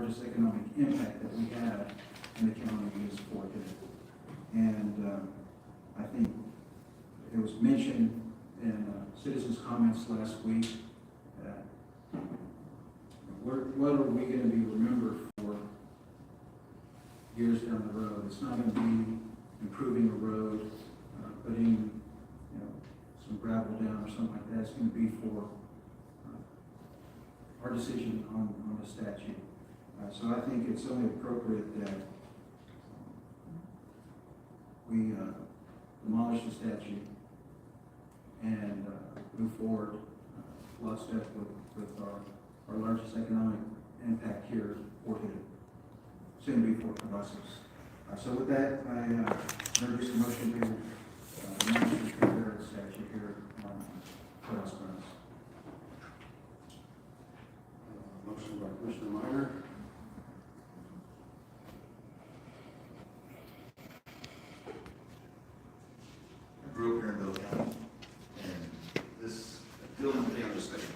largest economic impact that we have in the county is forfeited. And I think it was mentioned in citizens' comments last week that what are we going to be remembered for years down the road? It's not going to be improving a road, putting some gravel down or something like that. It's going to be for our decision on the statute. So I think it's only appropriate that we demolish the statute and move forward lockstep with our largest economic impact here, Fort Hood, soon to be Fort Colossus. So with that, I introduce a motion to demolish the Confederate statute here on Courthouse grounds. Motion by Commissioner Minor. I grew up here in Bill County, and this building thing on the second,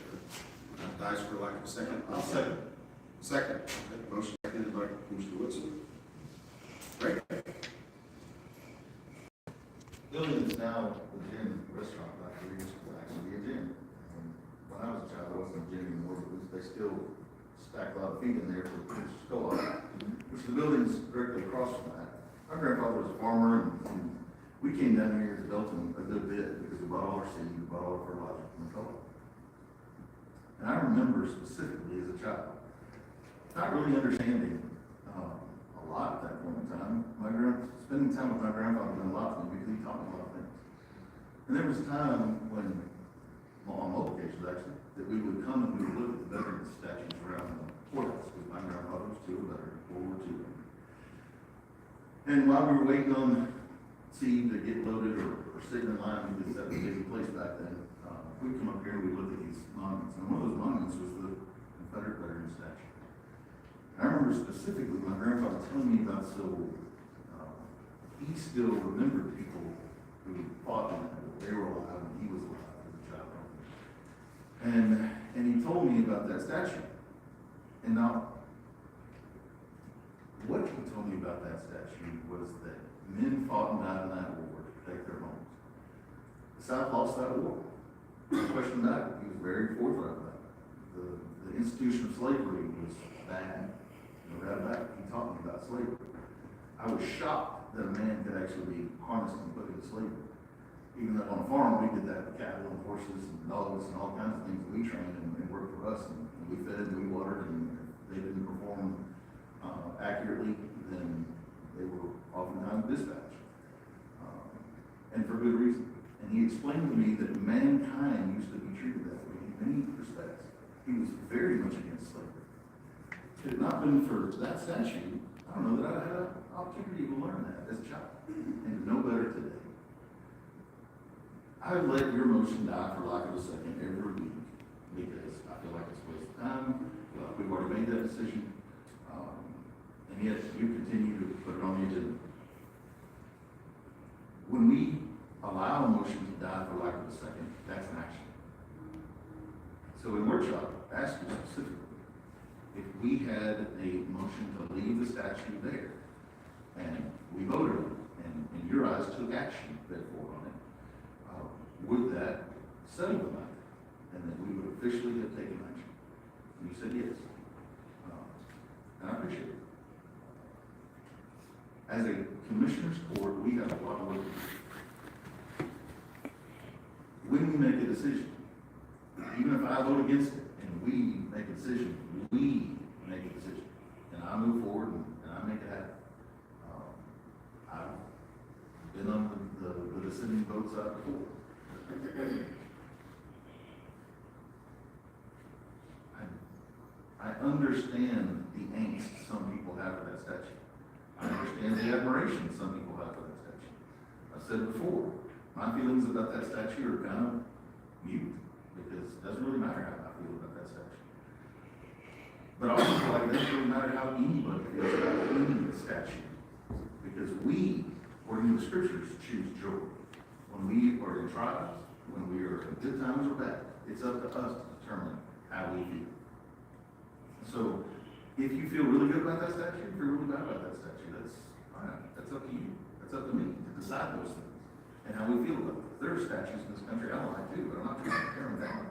dies for lack of a second. I'll second. Second. Okay, motion seconded by Commissioner Woodson. Great. Building is now a gym restaurant, like it used to actually be a gym. And when I was a child, it wasn't a gym anymore, but they still stack a lot of feet in there for co-op, which the building's directly across from that. My grandfather was a farmer, and we came down here to Belton a good bit because we bought all our seed, we bought all our fertilizer from the co-op. And I remember specifically as a child, not really understanding a lot at that point in time. Spending time with my grandfather meant a lot to me because he taught me a lot of things. And there was a time when, well, on multiple occasions actually, that we would come and we would look at the veterans statues around the courthouse because my grandfather was too a veteran, World War II. And while we were waiting on seed to get loaded or sitting in line, because that was a busy place back then, we'd come up here and we'd look at these monuments. And one of those monuments was the Confederate veteran statue. I remember specifically my grandfather telling me about he still remembered people who fought in that war. They were alive and he was alive as a child. And he told me about that statue. And now, what he told me about that statue was that men fought and died in that war to protect their homes. The South lost that war. No question about it. He was very forthright about it. The institution of slavery was bad. Right back, he taught me about slavery. I was shocked that a man could actually be harnessed and put into slavery. Even though on a farm we did that with cattle and horses and dogs and all kinds of things that we trained and worked for us, and we fed and we watered, and if they didn't perform accurately, then they were oftentimes dispatched. And for good reason. And he explained to me that mankind used to be treated that way in many respects. He was very much against slavery. If it had not been for that statue, I don't know that I'd had an opportunity to learn that as a child and to know better today. I would let your motion die for lack of a second every week because I feel like it's a waste of time. We've already made that decision. And yet you continue to put it on the agenda. When we allow a motion to die for lack of a second, that's an action. So in workshop, ask you specifically, if we had a motion to leave the statute there, and we voted on it, and your eyes took action, therefore, on it, would that settle the matter? And that we would officially have taken action? And you said yes. And I appreciate it. As a commissioner's court, we have a lot of work to do. When we make a decision, even if I vote against it, and we make a decision, we make a decision, and I move forward and I make it happen. I've been on the dissenting vote side before. I understand the angst some people have for that statue. I understand the admiration some people have for that statue. I've said before, my feelings about that statue are kind of mute because it doesn't really matter how I feel about that statue. But I also feel like it doesn't really matter how anybody feels about any statue because we, according to the scriptures, choose joy. When we are in trials, when we are in good times or bad, it's up to us to determine how we feel. So, if If you feel really good about that statute, if you're really bad about that statute, that's fine, that's up to you, that's up to me to decide those things, and how we feel about it. There are statutes in this country I don't like too, but I'm not trying to tear them down.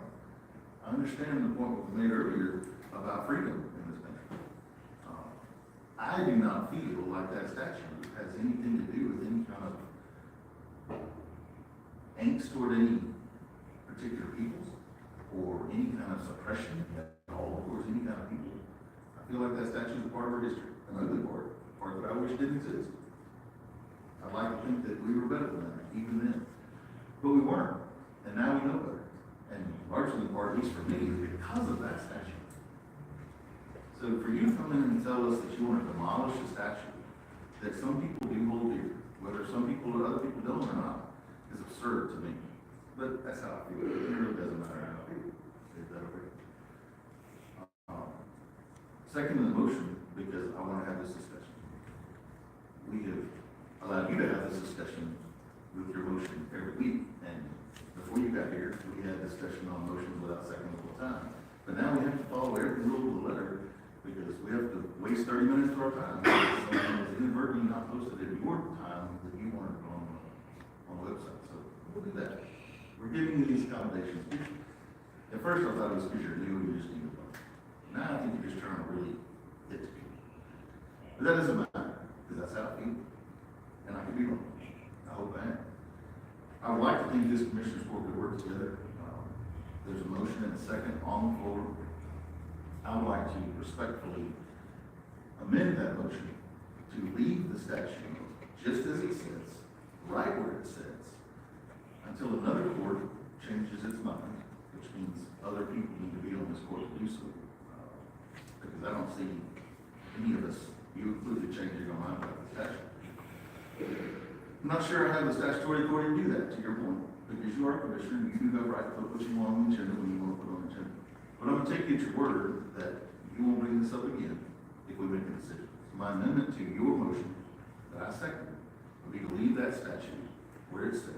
I understand the point that was made earlier about freedom in this country. I do not feel like that statute has anything to do with any kind of angst toward any particular peoples, or any kind of suppression at all towards any kind of people. I feel like that statute is a part of our history, an ugly part that I wish didn't exist. I'd like to think that we were better than that, even then. But we weren't, and now we know better. And largely part, at least for me, is because of that statute. So for you to come in and tell us that you want to demolish a statute that some people do hold dear, whether some people or other people don't or not, is absurd to me. But that's how I feel. It really doesn't matter how I feel. Is that okay? Second in the motion, because I want to have this discussion. We have allowed you to have this discussion with your motion every week, and before you got here, we had discussion on motions without second the whole time. But now we have to follow every rule to the letter, because we have to waste 30 minutes of our time. Someone is inadvertently not posted at your time that you wanted on the website, so we'll do that. We're giving you these accommodations. At first, I thought it was because you're new and you just need to vote. Now I think you're just trying to really hit the people. But that doesn't matter, because that's how I feel. And I could be wrong. I hope I am. I would like to think this commissioner's board could work together. There's a motion and a second on the floor. I would like to respectfully amend that motion to leave the statute just as it says, right where it says, until another court changes its mind, which means other people need to be on this court to do so. Because I don't see any of us, you included, changing our mind about the statute. I'm not sure I have the statutory authority to do that, to your point, because you are a commissioner, you do have right to put what you want on the agenda when you want to put it on the agenda. But I'm going to take you at your word that you won't bring this up again if we make a decision. So my amendment to your motion that I second would be to leave that statute where it says.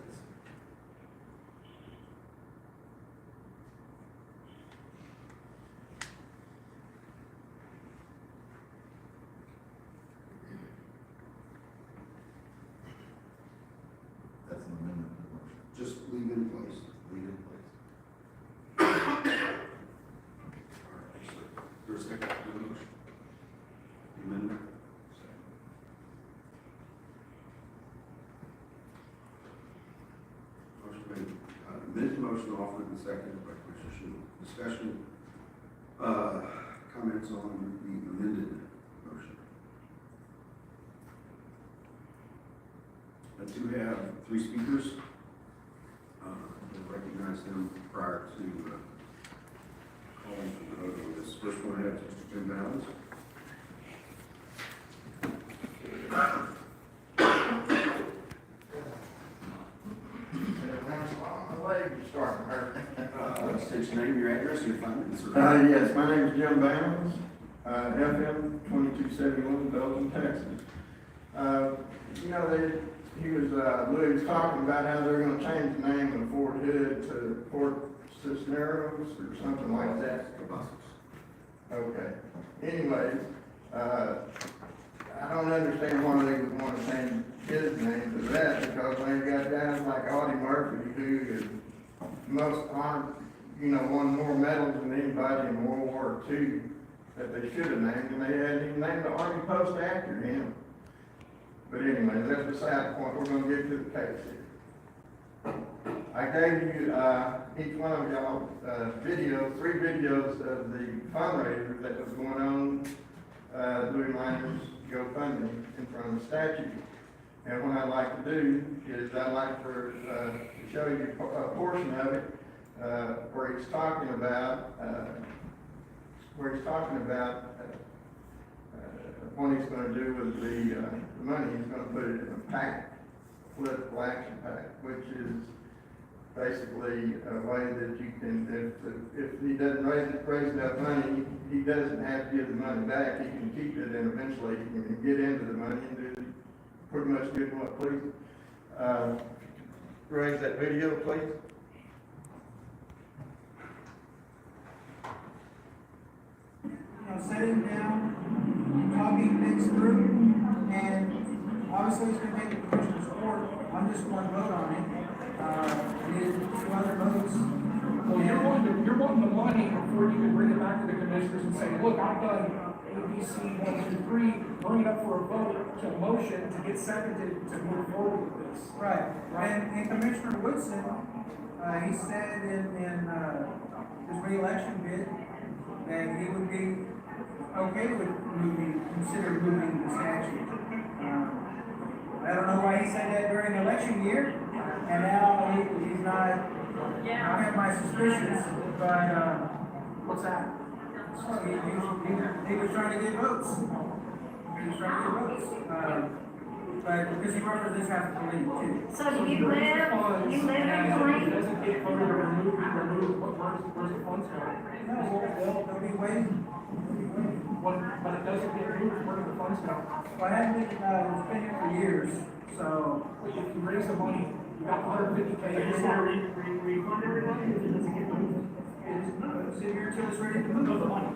That's an amendment to the motion. Just leave it in place. Leave it in place. All right, actually, there's a second to the motion. Amendment. Motion made, amended motion offered and seconded by Commissioner Shue. Discussion, comments on the amended motion. I do have 3 speakers. We'll recognize them prior to calling for the vote on this. First one I have Mr. Jim Bowles. My leg is starting to hurt. State your name, your address, and your phone. Yes, my name is Jim Bounds, FM 2271, Belgium, Texas. You know, Louis was talking about how they're gonna change the name of Fort Hood to Fort Cisneros or something like that. Okay. Anyways, I don't understand why they would want to change his name to that, because when you got guys like Audie Murphy, who is most honored, won more medals than anybody in World War II that they should have named, and they hadn't even named the Army post after him. But anyway, that's beside the point. We're gonna get to the case here. I gave you, each one of y'all, 3 videos of the fundraiser that was going on, Louis Miner's GoFundMe in front of the statue. And what I'd like to do is I'd like to show you a portion of it, where he's talking about, what he's gonna do with the money. He's gonna put it in a PAC, political action PAC, which is basically a way that you can, if he doesn't raise enough money, he doesn't have to give the money back. He can keep it, and eventually he can get into the money and do pretty much good what, please. Raise that video, please. Setting down talking things through, and obviously it's gonna take the commissioner's support. I'm just one vote on it. We need two other votes. Well, you're wanting the money before you can bring it back to the commissioners and say, look, I've done A, B, C, 1, 2, 3, bring it up for a vote, to a motion to get seconded to move forward with this. Right, and Commissioner Woodson, he said in his reelection bid that he would be okay with consider moving the statute. I don't know why he said that during election year, and now he's not, I have my suspicions, but, What's that? he was trying to get votes. He was trying to get votes, but because he represents half the league too. So do you live in It Plain? doesn't get voted or removed, where's the funds going? No, they'll be waiting. They'll be waiting. But it doesn't get moved, where do the funds go? Well, I haven't been, it's been here for years, so, If you raise the money, you got $150K. Is there a refund everybody if it doesn't get moved? it's sit here until it's ready to move. No, the money.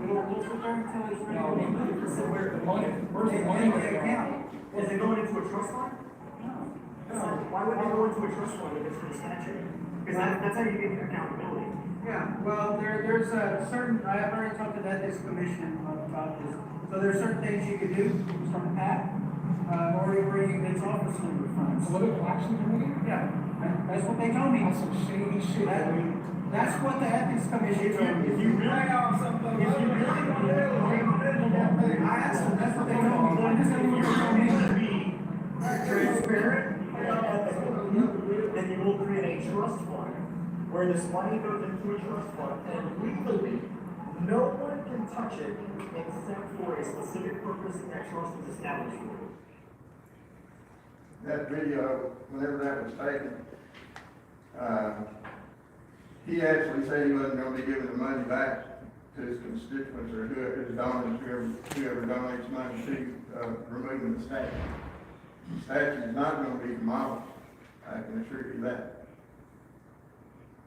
We'll sit there until it's ready No, to be moved. so where's the money In gonna the go? account. Is it going into a trust fund? No. Why would they go into a trust fund if it's for the statute? Because that's how you get accountability. Yeah, well, there's a certain, I've already talked to the ethics commission about this. So there's certain things you can do from PAC, or it's office limit funds. Political action committee? Yeah, that's what they told me. That's some shady shit. I mean, That's what the ethics commission told me. If you really, I asked them, That's what they told me. I'm just telling you what they told me. transparent, then you will create a trust fund where this money goes into a trust fund and legally, no one can touch it except for a specific purpose that trust is established for. That video, whenever that was taken, he actually said he wasn't gonna be giving the money back to his constituents or his donors, whoever donates money to, removing the statue. The statue is not gonna be demolished, I can assure you that.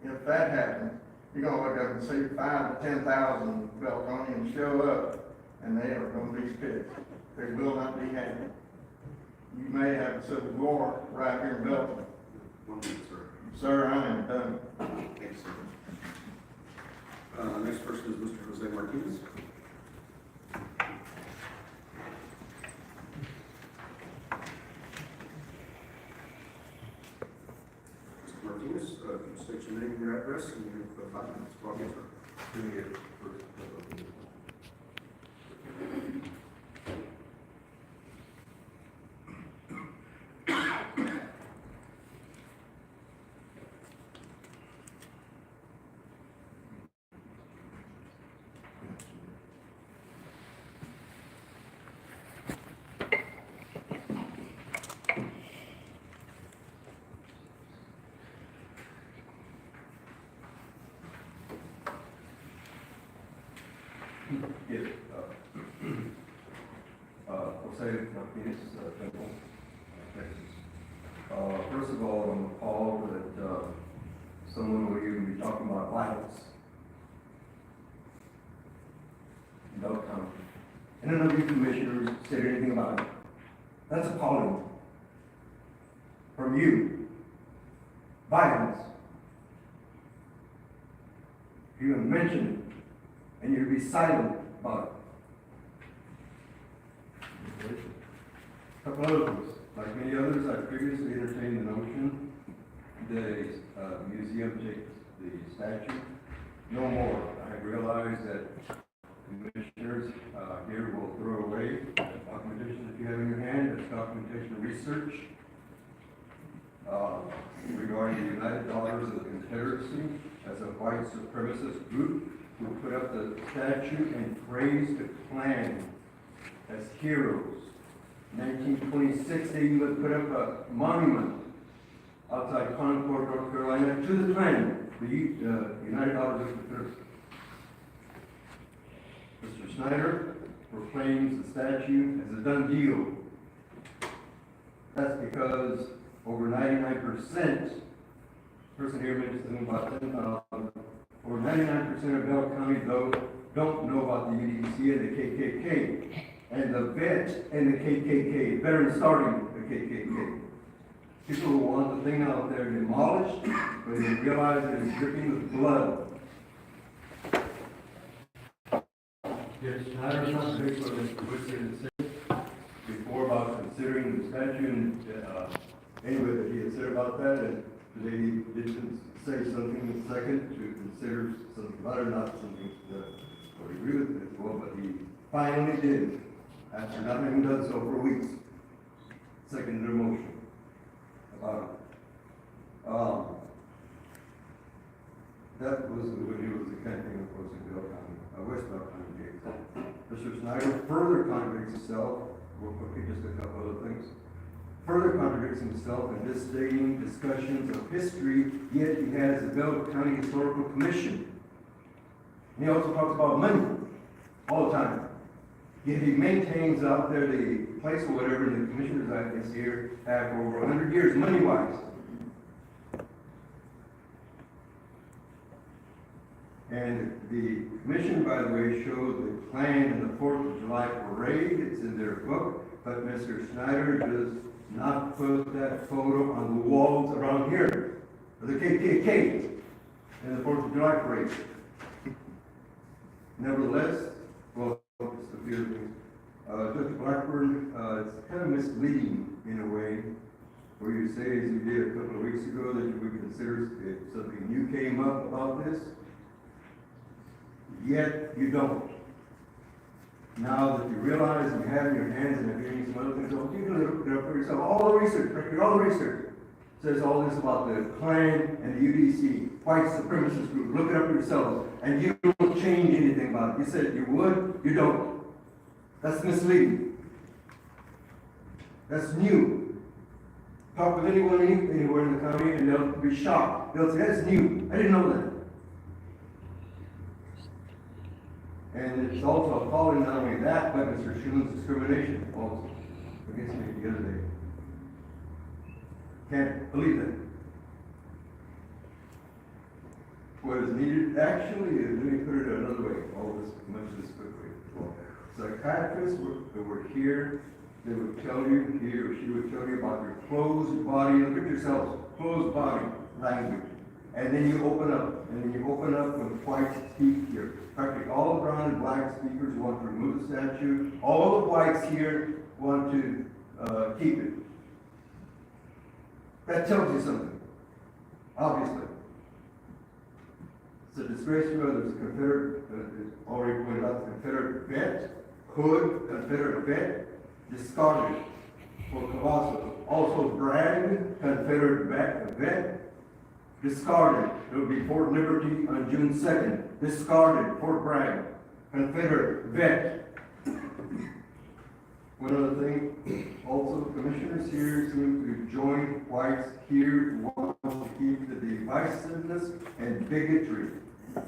If that happens, you're gonna look up and see 5,000 to 10,000 Beltonians show up, and they are gonna be pissed. They will not be happy. You may have a civil war right here in Belton. 1 minute, sir. Sir, I am done. Thanks, sir. Next person is Mr. Jose Martinez. Mr. Martinez, state your name and your address, and you have 5 minutes. Go ahead, sir. Yes, Jose Martinez, Temple, Texas. First of all, I'm appalled that, someone will even be talking about violence in Bell County. And none of you commissioners said anything about it. That's appalling. From you. Violence. You have mentioned it, and you'd be silent about it. Couple others, like many others, I previously entertained the notion the museum takes the statue. No more. I realize that commissioners here will throw away documentation that you have in your hand, that's documentation research regarding the United Daughters of the Confederacy as a white supremacist group who put up the statue and praised the Klan as heroes. In 1926, they even put up a monument outside Concord, North Carolina, to the Klan, the United Daughters of the Confederacy. Mr. Snyder proclaims the statue as a done deal. That's because over 99%, person here mentioned something about 10,000, over 99% of Bell County, though, don't know about the UDC and the KKK. and the vet and the KKK, veteran starting the KKK. People want the thing out there demolished, but they realize that it's dripping with blood. Yes, Snyder's not big what Mr. Whitson said before about considering the statute, and, anyway, that he had said about that, and today he did say something in a second to consider something about it, not something that would agree with it, well, but he finally did, after not having done so for weeks. Seconded the motion about it. That was when he was the campaign, of course, in Bell County, West Bell County jail. Mr. Snyder further contradicts himself, real quickly, just a couple other things. Further contradicts himself in just stating discussions of history, yet he has the Bell County Historical Commission. And he also talks about money all the time. Yet he maintains out there the place or whatever the commissioners I guess here have for over 100 years, money-wise. And the commission, by the way, showed the Klan and the 4th of July parade. It's in their book, but Mr. Snyder does not put that photo on the walls around here of the KKK and the 4th of July parade. Nevertheless, well, just a few things. Judge Blackburn, it's kind of misleading in a way, where you say, as you did a couple of weeks ago, that you would consider if something new came up about this, yet you don't. Now that you realize you have in your hands and are doing some other things, well, you can look it up for yourself. All the research, all the research says all this about the Klan and the UDC, white supremacist group. Look it up yourselves, and you don't change anything about it. You said you would, you don't. That's misleading. That's new. Talk with anyone anywhere in the county, and they'll be shocked. They'll say, that's new. I didn't know that. And it's also appalling not only that, but Mr. Schuman's discrimination also against me the other day. Can't believe that. What is needed, actually, let me put it another way, much of this quickly. Psychiatrists that were here, they would tell you, he or she would tell you about your closed body, look at yourselves, closed body language. And then you open up, when whites speak here. Practically all the brown and black speakers want to remove the statue. All the whites here want to keep it. That tells you something, obviously. It's a disgrace to others. Confederate, already pointed out, the Confederate vet, Confederate vet, discarded for Cavasso. Also Bragg, Confederate vet, discarded. It would be Fort Liberty on June 2nd. Discarded. Fort Bragg. Confederate vet. One other thing, also commissioners here seem to join whites here who want to keep the divisiveness and bigotry.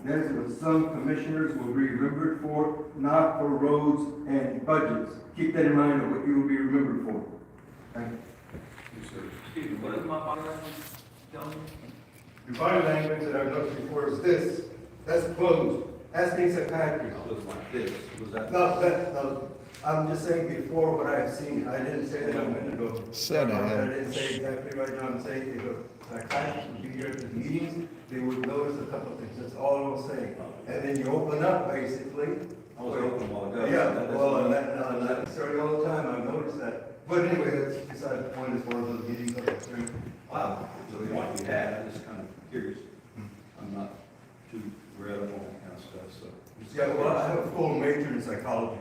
That is what some commissioners will be remembered for, not for roads and budgets. Keep that in mind of what you will be remembered for. Thank you. Yes, sir. Excuse me, what is my body language telling me? Your body language that I've noticed before is this. That's closed. Ask me psychiatry. It was like this, was that? No, I'm just saying before what I've seen. I didn't say that a minute ago. Sit down. I didn't say exactly right now. I'm saying if a psychiatrist would be here at the meetings, they would notice a couple of things. That's all I was saying. And then you open up, basically. I was open a while ago. Yeah, well, not necessarily all the time. I've noticed that. But anyway, that's beside the point as far as the meetings are concerned. Wow, so the one you had, I'm just kind of curious. I'm not too read up on that kind of stuff, so. Yeah, well, I have a full major in psychology.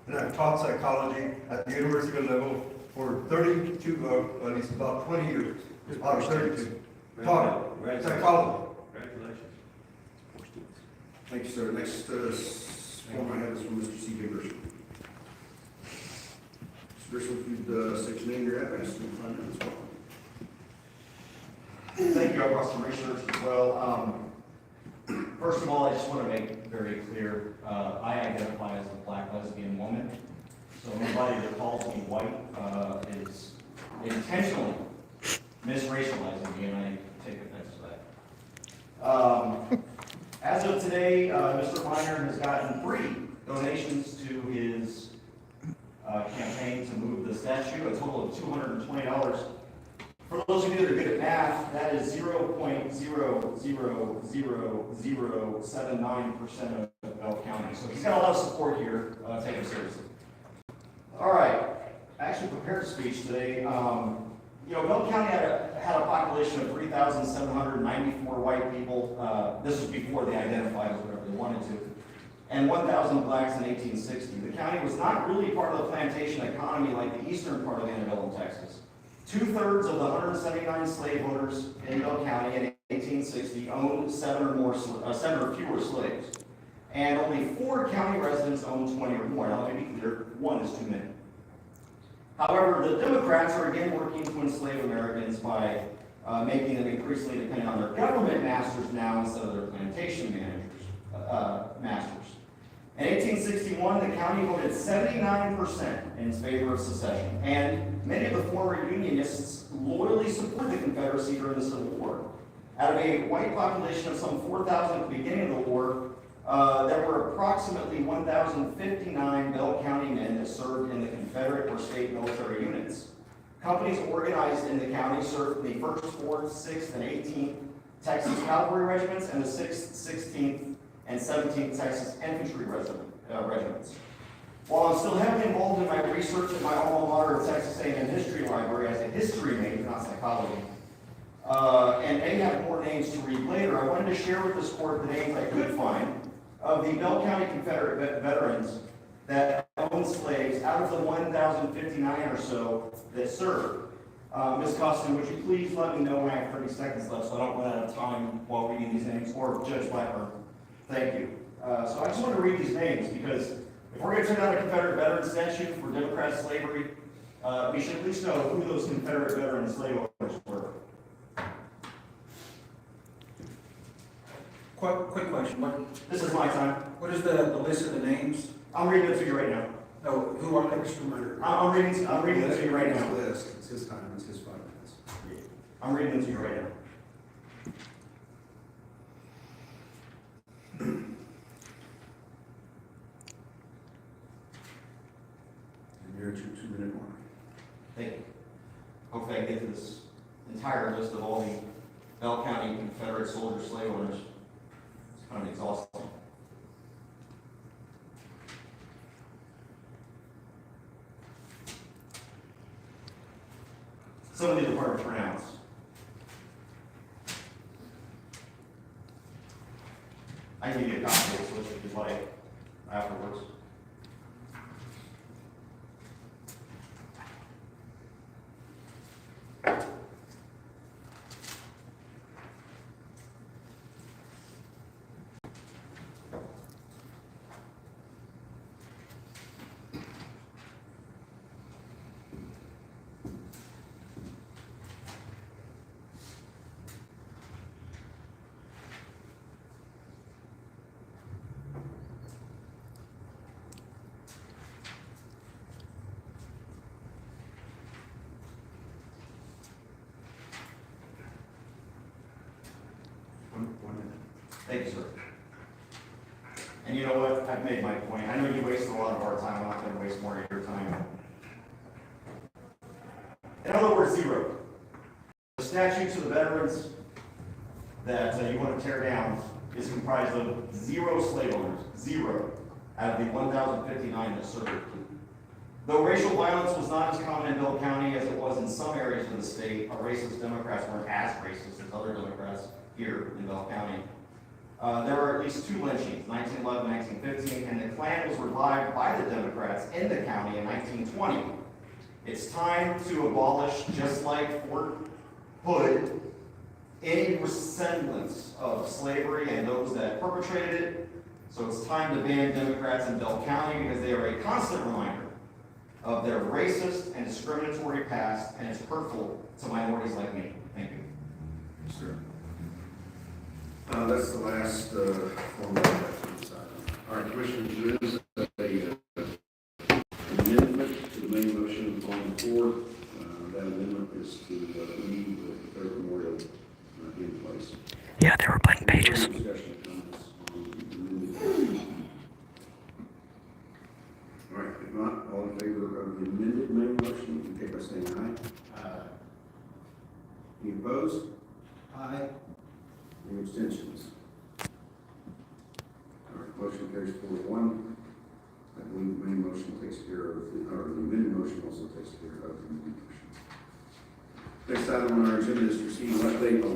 And I've taught psychology at the university level for 32, at least about 20 years. About 32. Taught it. Psychology. Congratulations. Thank you, sir. Next, form I have is from Mr. cjgrisham. Mr. Grisham, if you'd state your name, your address, and find out as well. Thank you. I brought some research as well. First of all, I just want to make very clear, I identify as a black lesbian woman. So anybody that calls me white is intentionally misracializing me, and I take offense to that. As of today, Mr. Miner has gotten 3 donations to his $220. For those of you that are good at math, that is 0.0000079% of Bell County. So he's got a lot of support here. Take him seriously. All right. I actually prepared a speech today. Bell County had a population of 3,794 white people. This was before they identified as whatever they wanted to. And 1,000 blacks in 1860. The county was not really part of the plantation economy like the eastern part of antebellum Texas. 2/3 of the 179 slave owners in Bell County in 1860 owned 7 or fewer slaves. And only 4 county residents owned 20 or more. Now, let me be clear, 1 is too many. However, the Democrats are again working to enslave Americans by making them increasingly dependent on their government masters now instead of their plantation masters. In 1861, the county voted 79% in favor of secession, and many of the former Unionists loyally supported the Confederacy during the Civil War. Out of a white population of some 4,000 at the beginning of the war, there were approximately 1,059 Bell County men that served in the Confederate or state military units. Companies organized in the county served in the 1st, 4th, 6th, and 18th Texas Cavalry Regiments and the 6th, 16th, and 17th Texas Infantry Regiments. While I'm still heavily involved in my research at my alma mater of Texas A&M History Library as a history major, not psychology, and may have more names to read later, I wanted to share with this court the names I could find of the Bell County Confederate veterans that owned slaves out of the 1,059 or so that served. Ms. Costin, would you please let me know when I have 30 seconds left so I don't run out of time while reading these names, or Judge Blackburn? Thank you. So I just want to read these names because if we're going to turn down a Confederate veteran statute for Democrat slavery, we should at least know who those Confederate veteran slave owners were. Quick question, This is my time. what is the list of the names? I'm reading it to you right now. No, who are they, Mr. Murder? I'm reading it to you right now. List, it's his time, it's his 5 minutes. I'm reading it to you right now. And you're at your 2-minute mark. Thank you. Hopefully I get to this entire list of all the Bell County Confederate soldier slave owners. It's kind of exhausting. Some of these are hard to pronounce. I can give you a copy of this list if you'd like afterwards. One minute. Thank you, sir. And you know what? I've made my point. I know you waste a lot of our time. I'm not going to waste more of your time. In other words, 0. The statute to the veterans that you want to tear down is comprised of 0 slave owners. 0 out of the 1,059 that served. Though racial violence was not as common in Bell County as it was in some areas of the state, our racist Democrats weren't as racist as other Democrats here in Bell County. There were at least 2 lynchings, 1911 and 1915, and the Klan was revived by the Democrats in the county in 1920. It's time to abolish, just like Fort Hood, any resemblance of slavery and those that perpetrated it. So it's time to ban Democrats in Bell County because they are a constant reminder of their racist and discriminatory past, and it's hurtful to minorities like me. Thank you. Yes, sir. That's the last formal action. All right, Commissioners, there is amendment to the main motion on the floor. That amendment is to leave the Confederate Memorial in place. Yeah, there were blank pages. Discussion and comments on the amendment. All right, if not, all All in favor of the amended main motion, indicate by saying aye. Any opposed? Aye. Any abstentions? All right, motion carries 4-1. I believe the main motion takes care of, or the amended motion also takes care of the main motion. Next item on our agenda is to receive an update on